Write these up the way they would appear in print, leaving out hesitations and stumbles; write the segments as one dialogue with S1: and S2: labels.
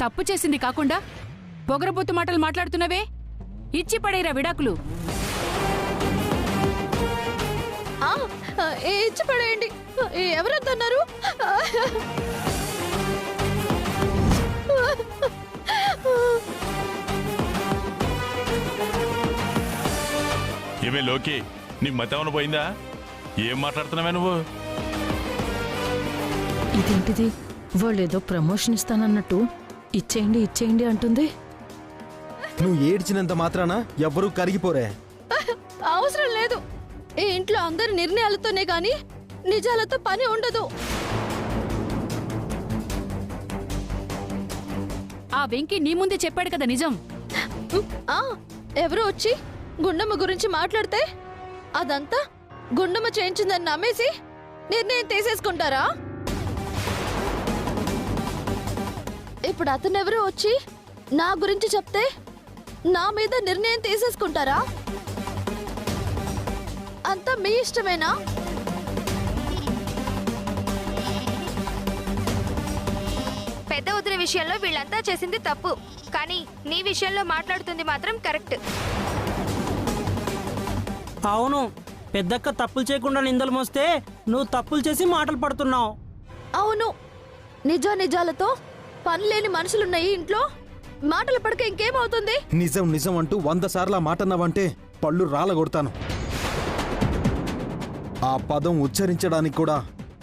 S1: తప్పు చేసింది కాకుండా పొగరబోతు మాటలు మాట్లాడుతున్నవే? ఇచ్చి పడేరా విడాకులు.
S2: ఇచ్చి పడేయండి. ఎవరొద్దన్నారు?
S3: ఏమే లోకి, నీకు మతేమన్నా పోయిందా? ఏం మాట్లాడుతున్నావే నువ్వు?
S4: ఇదేంటిది? వాళ్ళేదో ప్రమోషన్ ఇస్తానన్నట్టు ఇచ్చేయండి ఇచ్చేయండి అంటుంది.
S5: నువ్వు ఏడ్చినంత మాత్రాన ఎవ్వరూ కరిగిపోరే.
S2: అవసరం లేదు. ఈ ఇంట్లో అందరి నిర్ణయాలతోనే గాని నిజాలతో పని ఉండదు.
S1: ఆ వెంకీ నీ ముందే చెప్పాడు కదా నిజం.
S2: ఎవరు వచ్చి గుండమ్మ గురించి మాట్లాడితే అదంతా గుండమ్మ చేయించిందని నమ్మేసి నిర్ణయం తీసేసుకుంటారా? ఇప్పుడు అతనెవరో వచ్చి నా గురించి చెప్తే నా మీద నిర్ణయం తీసేసుకుంటారా? అంతా మీ ఇష్టమేనా?
S6: పెద్ద వదిన విషయంలో వీళ్ళంతా చేసింది తప్పు, కానీ నీ విషయంలో మాట్లాడుతుంది మాత్రం కరెక్ట్.
S7: అవును, పెద్దక్క తప్పులు చేయకుండా నిందలు మోస్తే నువ్వు తప్పులు చేసి మాటలు పడుతున్నావు.
S2: అవును, నిజాలతో పనిలేని మనుషులున్న ఈ ఇంట్లో మాటలు పడక ఇంకేమవుతుంది?
S5: నిజం నిజం అంటూ 100 సార్లు ఆ మాట అన్నావంటే పళ్ళు రాలగొడతాను. ఆ పదం ఉచ్చరించడానికి కూడా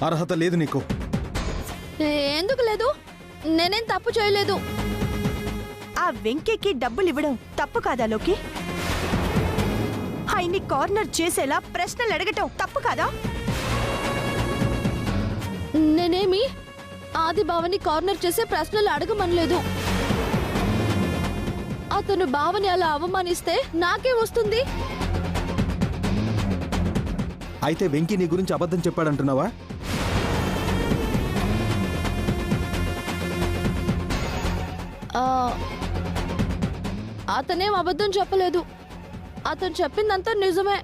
S5: అర్హత లేదు నీకు.
S2: ఎందుకు లేదు? నేనేం తప్పు చేయలేదు.
S8: ఆ వెంకీకి డబ్బులు ఇవ్వడం తప్పు కాదా లోకి? ఆయన్ని కార్నర్ చేసేలా ప్రశ్నలు అడగటం తప్పు కాదా?
S2: నేనేమి ఆది బావని కార్నర్ చేసే ప్రశ్నలు అడగమనలేదు. అతను బావని అలా అవమానిస్తే నాకే వస్తుంది.
S5: అయితే వెంకీ నీ గురించి అబద్ధం చెప్పాడంటున్నావా?
S2: అతనేం అబద్ధం చెప్పలేదు. అతను చెప్పిందంతా నిజమే.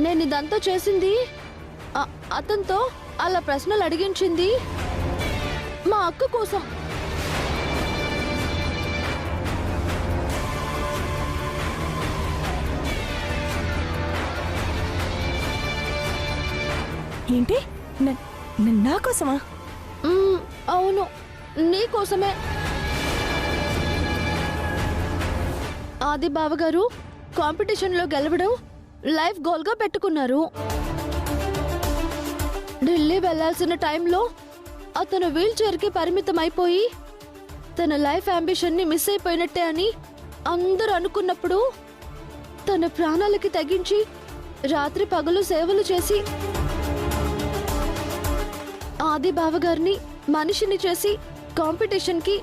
S2: నేను ఇదంతా చేసింది, అతనితో అలా ప్రశ్నలు అడిగించింది మా అక్క కోసం.
S8: ఏంటి? నా కోసమా?
S2: అవును, నీ కోసమే. ఆది బావగారు కాంపిటీషన్లో గెలవడం లైఫ్ గోల్గా పెట్టుకున్నారు. ఢిల్లీ వెళ్లాల్సిన టైంలో అతను వీల్ చైర్కి పరిమితం అయిపోయి తన లైఫ్ అంబిషన్ని మిస్ అయిపోయినట్టే అని అందరూ అనుకున్నప్పుడు తన ప్రాణాలకి తెగించి రాత్రి పగలు సేవలు చేసి ఆది బావగారిని మనిషిని చేసి కాంపిటీషన్కి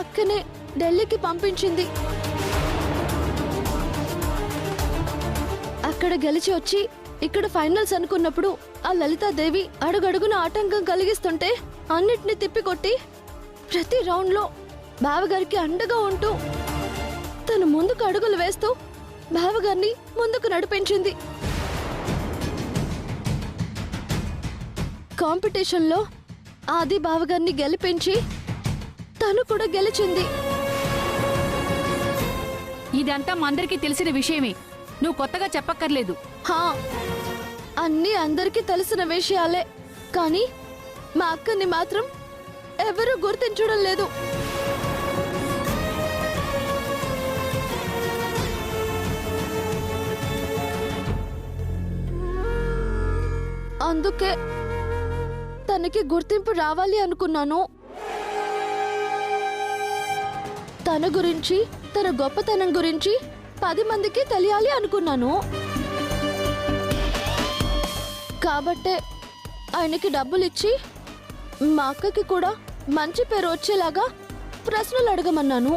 S2: అక్కనే ఢిల్లీకి పంపించింది. అక్కడ గెలిచి వచ్చి ఇక్కడ ఫైనల్స్ అనుకున్నప్పుడు ఆ లలితాదేవి అడుగడుగున ఆటంకం కలిగిస్తుంటే అన్నిటినీ తిప్పికొట్టి ప్రతి రౌండ్లో బావగారికి అండగా ఉంటూ తను ముందుకు అడుగులు వేస్తూ బావగారిని ముందుకు నడిపించింది. కాంపిటీషన్లో ఆది బావగారిని గెలిపించి తను కూడా గెలిచింది.
S1: ఇదంతా మా అందరికీ తెలిసిన విషయమే, నువ్వు కొత్తగా చెప్పక్కర్లేదు.
S2: అన్నీ అందరికీ తెలిసిన విషయాలే, కానీ మా అక్కని మాత్రం ఎవరూ గుర్తించడం లేదు. అందుకే తనకి గుర్తింపు రావాలి అనుకున్నాను. తన గురించి, తన గొప్పతనం గురించి 10 మందికి తెలియాలి అనుకున్నాను. కాబట్టే ఆయనకి డబ్బులిచ్చి మా అక్కకి కూడా మంచి పేరు వచ్చేలాగా ప్రశ్నలు అడగమన్నాను.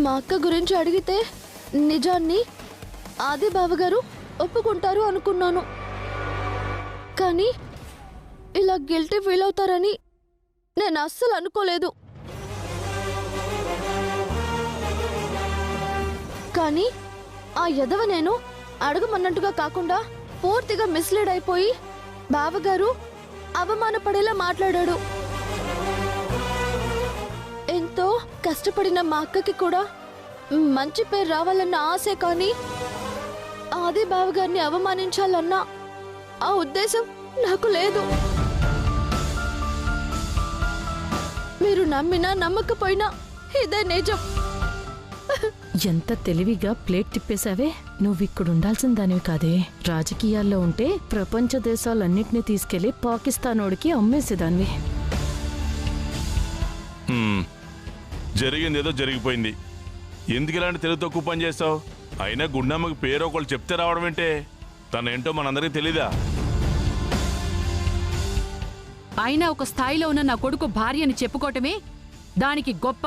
S2: మా అక్క గురించి అడిగితే నిజాన్ని ఆది బావగారు ఒప్పుకుంటారు అనుకున్నాను. కానీ ఇలా గిల్టీ ఫీల్ అవుతారని నేను అస్సలు అనుకోలేదు. కానీ ఆ యదవ నేను అడగమన్నట్టుగా కాకుండా పూర్తిగా మిస్లీడ్ అయిపోయి బావగారు అవమానపడేలా మాట్లాడాడు. ఎంతో కష్టపడిన మా అక్కకి కూడా మంచి పేరు రావాలన్న ఆశే, కానీ అదే బావగారిని అవమానించాలన్న ఆ ఉద్దేశం నాకు లేదు. మీరు నమ్మినా నమ్మకపోయినా ఇదే నిజం.
S4: ఎంత తెలివిగా ప్లేట్ తిప్పేశావే. నువ్విక్కడుండాల్సిన దానివి కాదే. రాజకీయాల్లో ఉంటే ప్రపంచ దేశాలన్నిటినీ తీసుకెళ్లి పాకిస్తానోడికి అమ్మేసేదానివి.
S3: జరిగింది ఏదో జరిగిపోయింది. ఎందుకు ఇలాంటి తెలుగు తక్కువ పని చేస్తావు? అయినా గుండమ్మకి పేరు ఒకళ్ళు చెప్తే రావడం ఏంటే? తనేంటో మనందరికీ తెలీదా?
S1: అయినా ఒక స్థాయిలో ఉన్న నా కొడుకు భార్య అని చెప్పుకోవటమే దానికి గొప్ప.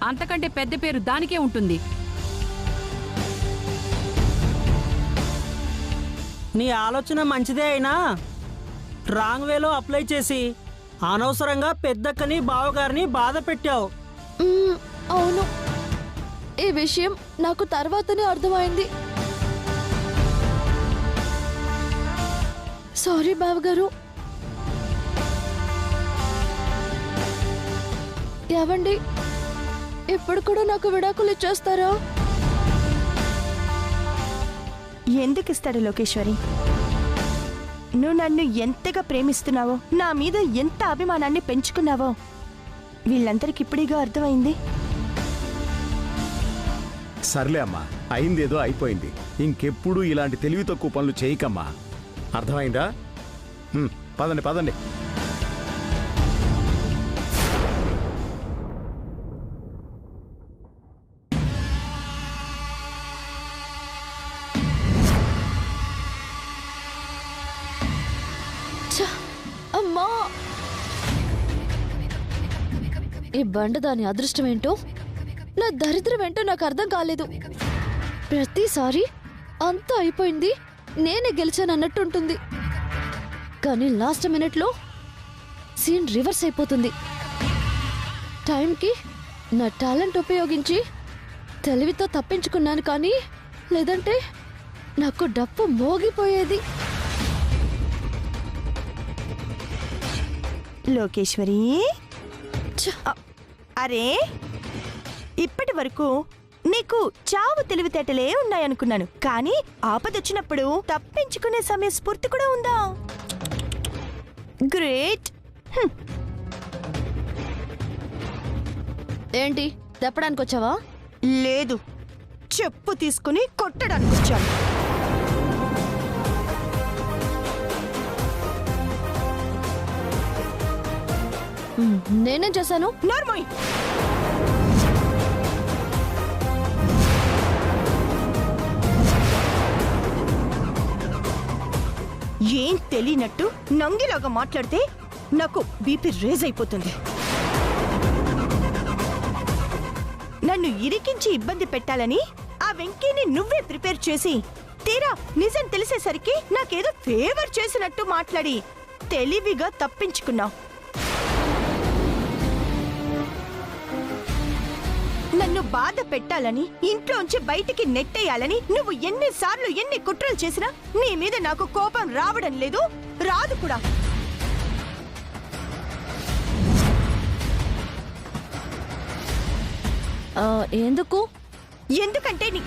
S1: అంతకంటే పెద్ద పేరు దానికే ఉంటుంది.
S7: నీ ఆలోచన మంచిదే అయినా రాంగ్ వేలో అప్లై చేసి అనవసరంగా పెద్దక్కని బావగారిని బాధ పెట్టావు.
S2: అవును, ఈ విషయం నాకు తర్వాతనే అర్థమైంది. సారీ బావగారు. ఏవండి, ఇప్పుడు కూడా నాకు విడాకులు ఇచ్చేస్తారా?
S8: ఎందుకు ఇస్తాడు లోకేశ్వరి? నువ్వు నన్ను ఎంతగా ప్రేమిస్తున్నావో, నా మీద ఎంత అభిమానాన్ని పెంచుకున్నావో వీళ్ళందరికి ఇప్పుడిగా అర్థమైంది.
S5: సర్లే అమ్మా, అయిందేదో అయిపోయింది. ఇంకెప్పుడు ఇలాంటి తెలివి తక్కువ పనులు చేయకమ్మా. అర్థమైందా? పదండి పదండి.
S2: అమ్మా, ఈ బండ దాని అదృష్టం ఏంటో, నా దరిద్రం ఏంటో నాకు అర్థం కాలేదు. ప్రతిసారి అంతా అయిపోయింది, నేనే గెలిచాను అన్నట్టుంటుంది. కానీ లాస్ట్ మినిట్లో సీన్ రివర్స్ అయిపోతుంది. టైంకి నా టాలెంట్ ఉపయోగించి తెలివితో తప్పించుకున్నాను, కానీ లేదంటే నాకు డప్పు మోగిపోయేది.
S8: లోకేశ్వరి, అరే ఇప్పటి వరకు నీకు చావు తెలివితేటలే ఉన్నాయనుకున్నాను, కానీ ఆపదొచ్చినప్పుడు తప్పించుకునే సమయ స్ఫూర్తి కూడా ఉందా? గ్రేట్.
S2: ఏంటి, తెప్పడానికి వచ్చావా?
S8: లేదు, చెప్పు తీసుకుని కొట్టడానికి వచ్చాను.
S2: నేనేం చేశాను?
S8: నార్మల్. ఏం తెలియనట్టు నంగిలాగా మాట్లాడితే నాకు బీపీ రేజ్ అయిపోతుంది. నన్ను ఇరికించి ఇబ్బంది పెట్టాలని ఆ వెంకీని నువ్వే ప్రిపేర్ చేసి తీరా నిజం తెలిసేసరికి నాకేదో ఫేవర్ చేసినట్టు మాట్లాడి తెలివిగా తప్పించుకున్నావు. నన్ను బాధ పెట్టాలని, ఇంట్లోంచి బయటికి నెట్టేయాలని నువ్వు ఎన్నిసార్లు ఎన్ని కుట్రలు చేసినా నీ మీద నాకు కోపం రావడం లేదు, రాదు కూడా.
S2: ఎందుకు?
S8: ఎందుకంటే అది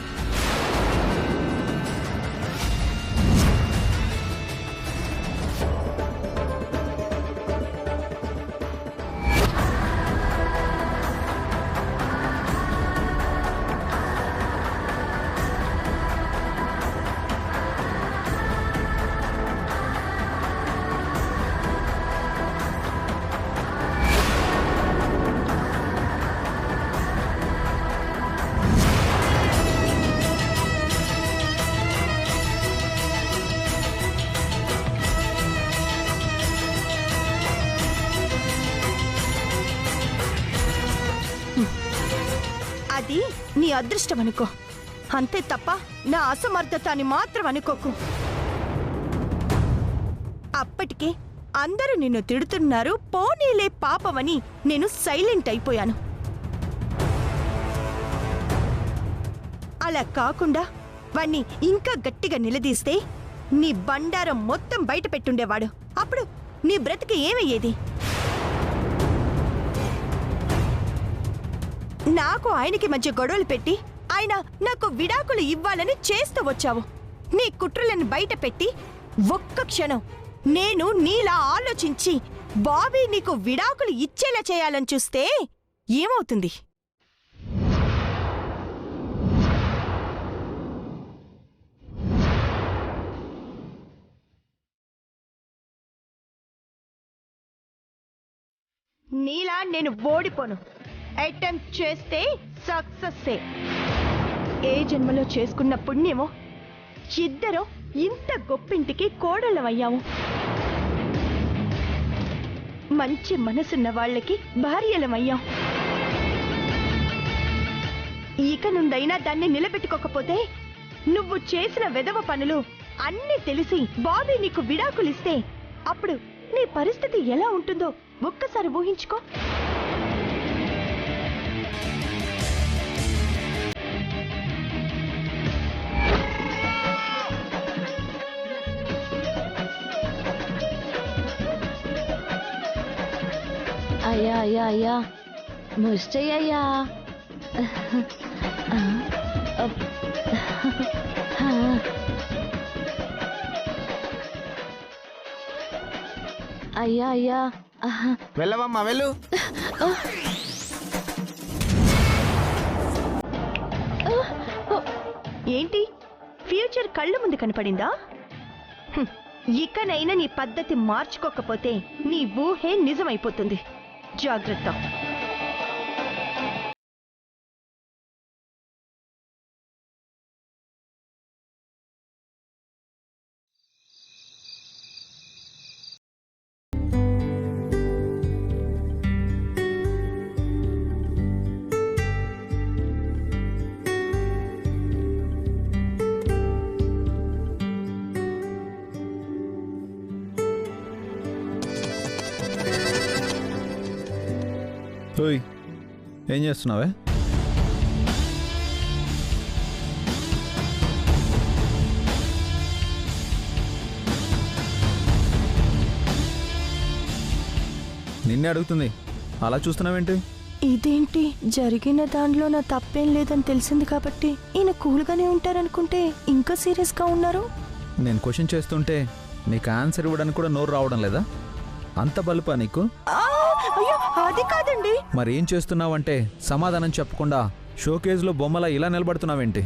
S8: నీ అదృష్టం అనుకో, అంతే తప్ప నా అసమర్థత అని మాత్రం అనుకోకు. అప్పటికే అందరూ నిన్ను తిడుతున్నారు, పోనీలే పాపమని నేను సైలెంట్ అయిపోయాను. అలా కాకుండా వాణ్ణి ఇంకా గట్టిగా నిలదీస్తే నీ బండారం మొత్తం బయట పెట్టుండేవాడు. అప్పుడు నీ బ్రతికి ఏమయ్యేది? నాకు ఆయనకి మధ్య గొడవలు పెట్టి ఆయన నాకు విడాకులు ఇవ్వాలని చేస్తూ వచ్చావు. నీ కుట్రలను బయట పెట్టి ఒక్క క్షణం నేను నీలా ఆలోచించి బాబీ నీకు విడాకులు ఇచ్చేలా చేయాలని చూస్తే ఏమవుతుంది? నీలా నేను ఓడిపోను. అటెంప్ట్ చేస్తే సక్సెస్సే. ఏ జన్మలో చేసుకున్న పుణ్యమో ఇద్దరం ఇంత గొప్పింటికి కోడళ్ళమయ్యాము. మంచి మనసున్న వాళ్ళకి భార్యలమయ్యాం. ఇక నుండైనా దాన్ని నిలబెట్టుకోకపోతే నువ్వు చేసిన వెధవ పనులు అన్నీ తెలిసి బాబీ నీకు విడాకులిస్తే అప్పుడు నీ పరిస్థితి ఎలా ఉంటుందో ఒక్కసారి ఊహించుకో.
S2: అయ్యా అయ్యా అయ్యా ముష్టయ్యా. అయ్యా అయ్యా
S9: వెళ్ళవమ్మా వెళ్ళు.
S8: ఏంటి ఫ్యూచర్ కళ్ళ ముందు కనపడిందా? ఇకనైనా నీ పద్ధతి మార్చుకోకపోతే నీ ఊహే నిజమైపోతుంది. జాగ్రత్త.
S10: ఓయ్, ఏం చేస్తున్నావే? నిన్నే అడుగుతుంది, అలా చూస్తున్నావేంటి?
S8: ఇదేంటి, జరిగిన దాంట్లో నా తప్పేం లేదని తెలిసింది కాబట్టి ఈయన కూల్గానే ఉంటారనుకుంటే ఇంకా సీరియస్గా ఉన్నారు.
S10: నేను క్వశ్చన్ చేస్తుంటే నీకు ఆన్సర్ ఇవ్వడానికి కూడా నోరు రావడం లేదా? అంత బలుపా నీకు?
S8: అయ్యో అది కాదండి.
S10: మరి ఏం చేస్తున్నావంటే సమాధానం చెప్పకుండా షోకేజ్లో బొమ్మలా ఇలా నిలబడుతున్నావేంటి?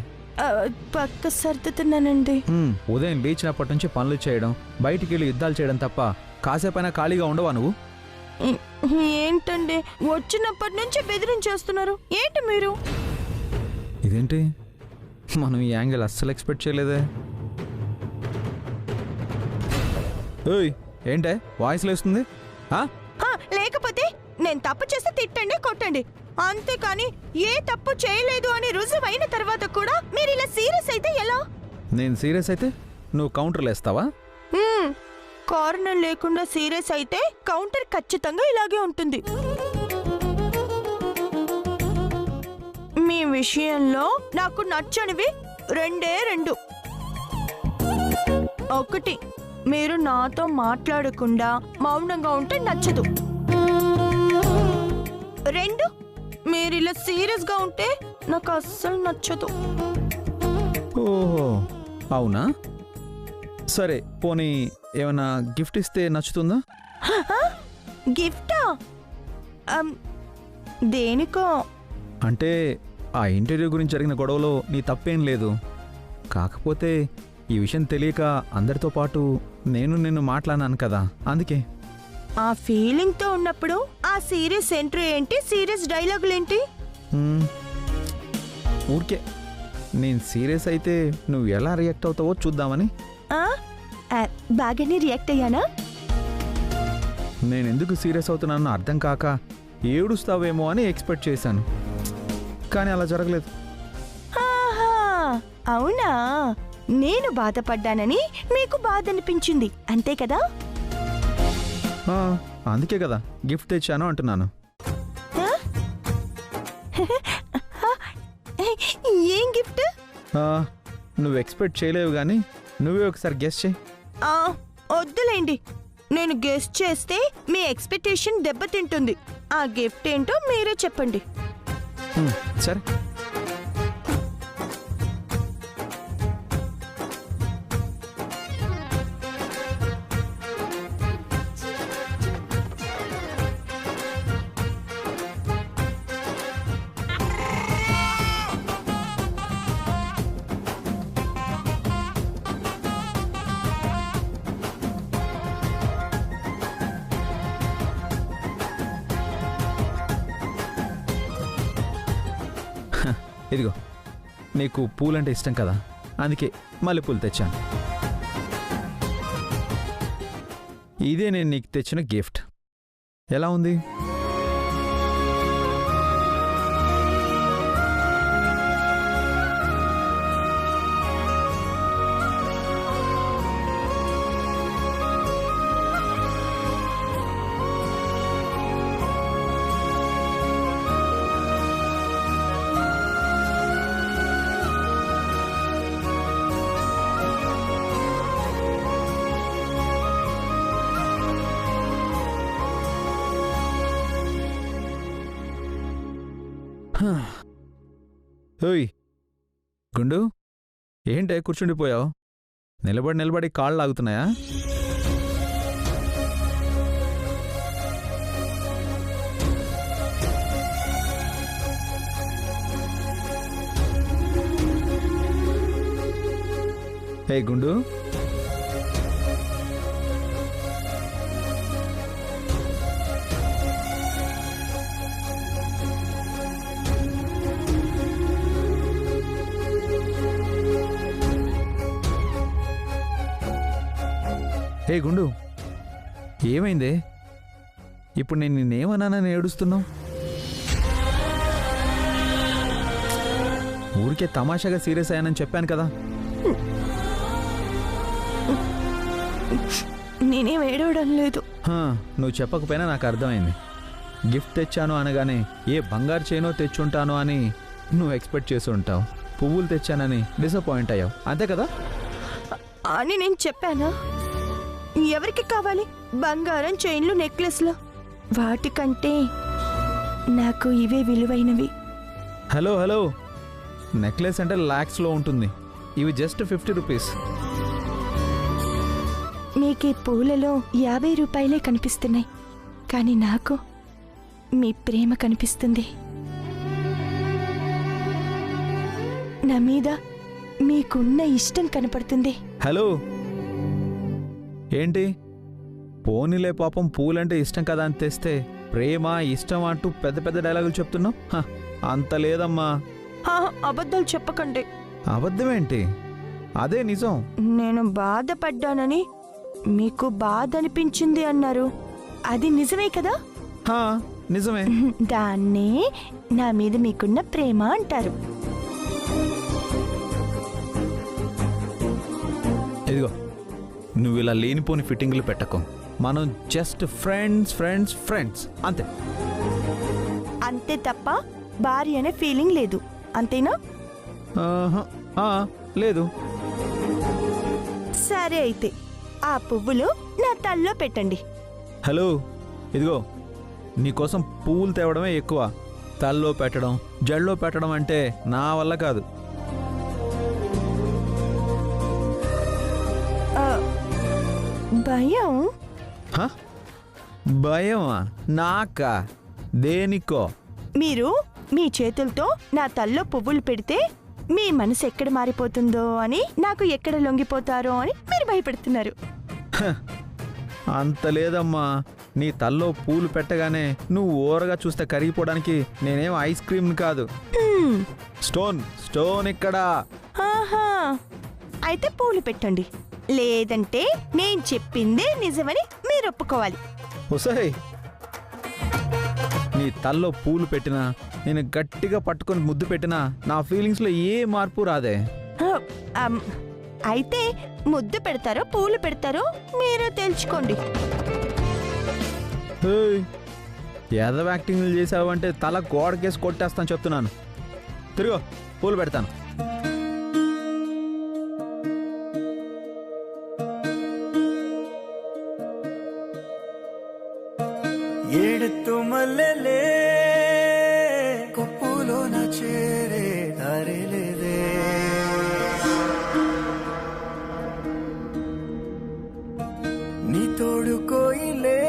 S8: పక్క సర్దుతున్నానండి.
S10: ఉదయం లేచినప్పటి నుంచి పనులు చేయడం, బయటికి వెళ్ళి యుద్ధాలు చేయడం తప్ప కాసేపైనా ఖాళీగా ఉండవా నువ్వు?
S8: ఏంటండి వచ్చినప్పటి నుంచి బెదిరించేస్తున్నారు ఏంటి మీరు?
S10: ఇదేంటి, మనం ఈ యాంగిల్ అస్సలు ఎక్స్పెక్ట్ చేయలేదే. ఓయ్, ఏంటే వాయిస్ లేస్తుంది?
S8: లేకపోతే నేను తప్పు చేస్తే తిట్టండి, కొట్టండి, అంతేకాని ఏ తప్పు చేయలేదు అని రుజువైన తర్వాత కూడా మీరు ఇలా సీరియస్ అయితే ఎలా?
S10: నేను సీరియస్ అయితే నువ్వు కౌంటర్లు వేస్తావా?
S8: కారణం లేకుండా సీరియస్ అయితే కౌంటర్ ఖచ్చితంగా ఇలాగే ఉంటుంది. మీ విషయంలో నాకు నచ్చనివి రెండే రెండు. ఒకటి, మీరు నాతో మాట్లాడకుండా మౌనంగా ఉంటే నచ్చదు. రెండు, మీరు ఇలా సీరియస్గా ఉంటే నాకు అస్సలు నచ్చదు.
S10: ఓహో అవునా, సరే పోనీ ఏమైనా గిఫ్ట్ ఇస్తే నచ్చుతుందా?
S8: గిఫ్టా? దేనికో?
S10: అంటే ఆ ఇంటర్వ్యూ గురించి జరిగిన గొడవలో నీ తప్పేం లేదు. కాకపోతే ఈ విషయం తెలియక అందరితో పాటు నేను నిన్ను మాట్లాడినాను కదా, అందుకే.
S8: ఆ ఫీలింగ్తో ఉన్నప్పుడు ఆ సీరియస్ ఎంట్రీ ఏంటి, సీరియస్ డైలాగులేంటి?
S10: ఊరికే నేను సీరియస్ అయితే నువ్వు ఎలా రియాక్ట్ అవుతావో చూద్దామని.
S8: బాగానే రియాక్ట్ అయ్యానా?
S10: నేను ఎందుకు సీరియస్ అవుతున్నానో అర్థం కాక ఏడుస్తావేమో అని ఎక్స్పెక్ట్ చేశాను, కానీ అలా జరగలేదు.
S8: అవునా, నేను బాధపడ్డానని మీకు బాధ అనిపించింది అంతే కదా?
S10: అందుకే కదా గిఫ్ట్ తెచ్చాను అంటున్నాను.
S8: ఏం గిఫ్ట్?
S10: నువ్వు ఎక్స్పెక్ట్ చేయలేవు కానీ నువ్వే ఒకసారి గెస్ చేయి.
S8: వద్దులేండి, నేను గెస్ చేస్తే మీ ఎక్స్పెక్టేషన్ దెబ్బతింటుంది. ఆ గిఫ్ట్ ఏంటో మీరే చెప్పండి.
S10: సరే, ఇదిగో నీకు పూలంటే ఇష్టం కదా, అందుకే మల్లెపూలు తెచ్చాను. ఇదే నేను నీకు తెచ్చిన గిఫ్ట్. ఎలా ఉంది? ఓయ్ గుండు, ఏంటే కూర్చుండిపోయావు? నిలబడి నిలబడి కాళ్ళు లాగుతున్నాయా? ఏ గుండు, హే గుండు, ఏమైందే? ఇప్పుడు నేను నిన్నేమన్నానని ఏడుస్తున్నావు? ఊరికే తమాషాగా సీరియస్ అయ్యానని చెప్పాను కదా.
S8: నేనేం ఏడవడం లేదు.
S10: నువ్వు చెప్పకపోయినా నాకు అర్థమైంది. గిఫ్ట్ తెచ్చాను అనగానే ఏ బంగారు చైనో తెచ్చుంటాను అని నువ్వు ఎక్స్పెక్ట్ చేసి ఉంటావు. పువ్వులు తెచ్చానని డిసప్పాయింట్ అయ్యావు, అంతే కదా?
S8: అని నేను చెప్పానా? ఎవరికి కావాలి బంగారం చైన్లు, నెక్లెస్లు? వాటికంటే నాకు ఇవే విలువైనవి.
S10: హలో హలో, నెక్లెస్ అంటే లాక్స్లో ఉంటుంది, ఇవి జస్ట్ 50 రూపీస్.
S8: మీకు ఈ పూలలో 50 రూపాయలే కనిపిస్తున్నాయి, కానీ నాకు మీ ప్రేమ కనిపిస్తుంది. నా మీద మీకున్న ఇష్టం కనపడుతుంది.
S10: హలో, ఏంటి పోనీలే పాపం పూలంటే ఇష్టం కదా అని తెస్తే ప్రేమ ఇష్టం అంటూ పెద్ద పెద్ద డైలాగులు చెప్తున్నావు? అంత లేదమ్మా.
S8: అబద్ధాలు చెప్పకండి.
S10: అబద్ధమేంటి, అదే నిజం.
S8: నేను బాధపడ్డానని మీకు బాధ అనిపించింది అన్నారు, అది నిజమే కదా?
S10: నిజమే.
S8: దాన్నే నా మీద మీకున్న ప్రేమ అంటారు.
S10: ఇదిగో, నువ్వు ఇలా లేనిపోని ఫిట్టింగ్లు పెట్టకు. మనం జస్ట్ ఫ్రెండ్స్ ఫ్రెండ్స్ ఫ్రెండ్స్ అంతే.
S8: అంతే తప్ప భార్య అనే ఫీలింగ్ లేదు, అంతేనా?
S10: లేదు.
S8: సరే అయితే ఆ పువ్వులు నా తల్లో పెట్టండి.
S10: హలో, ఇదిగో నీకోసం పువ్వులు తేవడమే ఎక్కువ, తల్లో పెట్టడం జల్లో పెట్టడం అంటే నా వల్ల కాదు.
S8: భయం?
S10: భయమా? నాకా? దేనికో?
S8: మీరు మీ చేతులతో నా తల్లో పువ్వులు పెడితే మీ మనసు ఎక్కడ మారిపోతుందో అని, నాకు ఎక్కడ లొంగిపోతారో అని మీరు భయపెడుతున్నారు.
S10: అంత లేదమ్మా. నీ తల్లో పూలు పెట్టగానే నువ్వు ఓరగా చూస్తే కరిగిపోవడానికి నేనేం ఐస్ క్రీమ్ కాదు. స్టోన్ ఇక్కడ.
S8: అయితే పూలు పెట్టండి, లేదంటే నేను చెప్పిందే నిజమని మీరు ఒప్పుకోవాలి.
S10: ఒసేయ్, నీ తల్లో పూలు పెట్టినా నేను గట్టిగా పట్టుకొని ముద్దు పెట్టినా నా ఫీలింగ్స్లో ఏ మార్పు రాదే.
S8: అయితే ముద్దు పెడతారో పూలు పెడతారో మీరే తెలుసుకోండి.
S10: ఎదవ యాక్టింగ్లు చేసావంటే తల గోడకేసి కొట్టేస్తాను చెప్తున్నాను. తిరుగు, పూలు పెడతాను.
S11: ఏడుతూ మల్లెలే కొప్పులోన చేరే దారిలేదే, నీ తోడు కోయిలే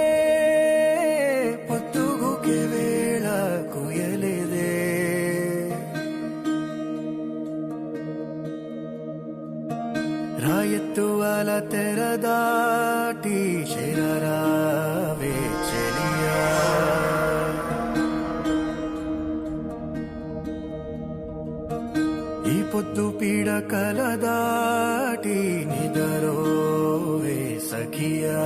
S11: పొత్తుగుకే వేళ కుయలేదే, రాయత్తు అల తెరదాటి శరరావే చెలియా, ఈ పొద్దు పీడ కలదాటి నిదరోవే సఖియా.